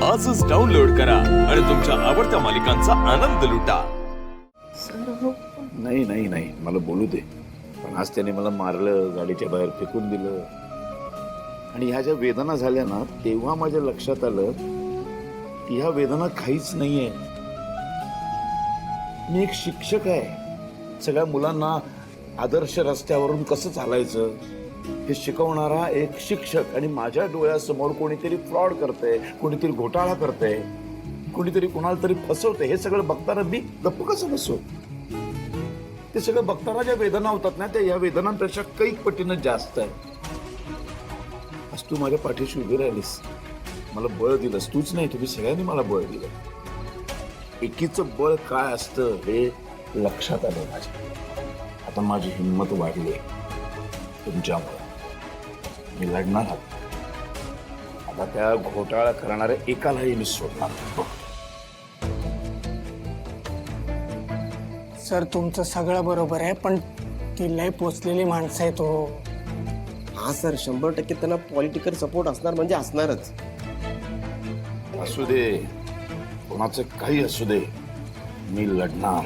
आजच डाउनलोड करा आणि तुमच्या आवडत्या मालिकांचा आनंद लुटा। नाही नाही नाही मला बोलू दे, पण आज त्याने मला मारलं, गाडीच्या बाहेर फेकून दिलं आणि ह्या ज्या वेदना झाल्या ना, तेव्हा माझ्या लक्षात आलं की ह्या वेदना काहीच नाहीये। मी एक शिक्षक आहे, सगळ्या मुलांना आदर्श रस्त्यावरून कसं चालायचं हे शिकवणारा एक शिक्षक, आणि माझ्या डोळ्यासमोर कोणीतरी फ्रॉड करतंय, कोणीतरी घोटाळा करतंय, कोणीतरी कोणाला तरी फसवतंय, हे सगळं बघताना मी गप्प कसं बसू? ते सगळं बघताना ज्या वेदना होतात ना, त्या या वेदनांपेक्षा कैक पटीनं जास्त आहे। आज तू माझ्या पाठीशी उभी राहिलीस, मला बळ दिलंस, तूच नाही तुम्ही सगळ्यांनी मला बळ दिलं। एकीचं बळ काय असतं हे लक्षात आलं माझ्या। आता माझी हिंमत वाढली तुमच्यामुळे, मी लढणार आहे। आता त्या घोटाळा करणाऱ्या एकालाही मी सोडणार नाही। सर तुमचं सगळं बरोबर आहे, पण ती लय पोचलेली माणसं आहे तो। हा सर, 100% त्यांना पॉलिटिकल सपोर्ट असणार म्हणजे असणारच। असू दे, कोणाचं काही असू दे, मी लढणार।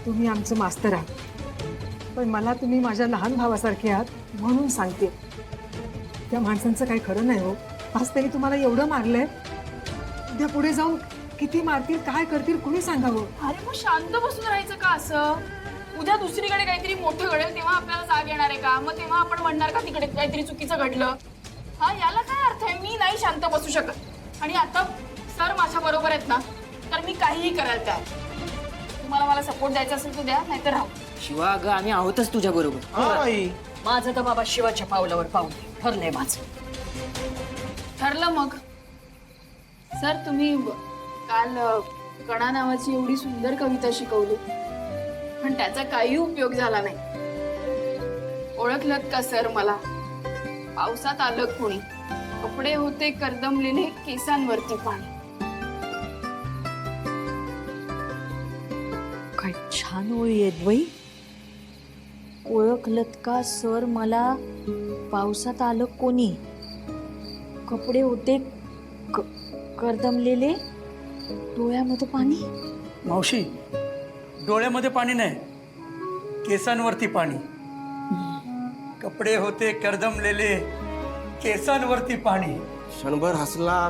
तुम्ही आमचं मास्तर आहात, पण मला तुम्ही माझ्या लहान भावासारखे आहात म्हणून सांगते, त्या माणसांचं काही खरं नाही हो। आज तरी तुम्हाला एवढं मारलंय, उद्या पुढे जाऊन किती मारतील, काय करतील, कुणी सांगावं? अरे मग शांत बसून राहायचं का असं? उद्या दुसरीकडे काहीतरी मोठं घडेल तेव्हा आपल्याला जाग येणार आहे का? मग तेव्हा आपण म्हणणार का तिकडे काहीतरी चुकीचं घडलं? हा, याला काय अर्थ आहे? मी नाही शांत बसू शकत। आणि आता सर माझ्या बरोबर आहेत ना, तर मी काहीही करायला तयार। तुम्हाला मला सपोर्ट द्यायचा असेल तर द्या, नाहीतर राहू। शिवा, अगं आम्ही आहोतच तुझ्या बरोबर। माझं तर बाबा शिवाच्या पावलावर पाऊल ठरलंय माझं। ठरलं मग सर, तुम्ही काल कणा नावाची एवढी सुंदर कविता शिकवली, पण त्याचा काही उपयोग झाला नाही। ओळखलत का सर मला? पावसात आलं कोणी, कपडे होते करदमलेले, केसांवरती पाणी। काय छान ओळी आहेत बाई। ओळखलत का सर मला? पावसात आलं कोणी, कपडे होते करदमलेले, डोळ्यामध्ये पाणी। मावशी, डोळ्यामध्ये पाणी नाही, केसांवरती पाणी। कपडे होते करदमलेले, केसांवरती पाणी। क्षणभर हसला,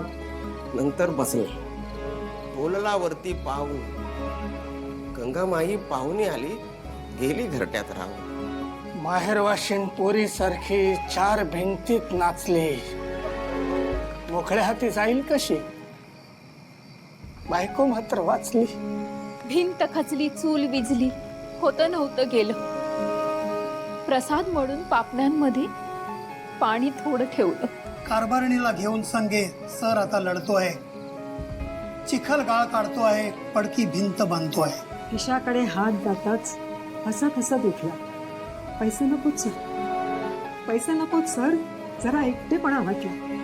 नंतर बसला, बोलला वरती पाहून, गंगामाई पाहुणी आली, गेली घरट्यात राहून। माहेरवाशीन पोरी सारखी चार भिंतीत नाचले, मोकळ्या हाती जाईल कशी? बायको मात्र वाचली। भिंत खचली, चूल विझली, होतं नव्हतं गेलं। प्रसाद म्हणून पापण्यांमध्ये पाणी थोडं ठेवलं। कारभारणीला घेऊन संगे सर आता लढतोय, चिखल गाळ काढतोय, पडकी भिंत बांधतोय। खिशाकडे हात जाताच हसत हसत उठला, पैसे नकोच सर, पैसे नकोच सर, जरा एकटेपणा वाटला।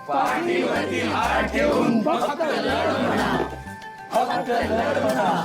पाठीवरती हात ठेवून फक्त लढ म्हणा, फक्त लढ म्हणा।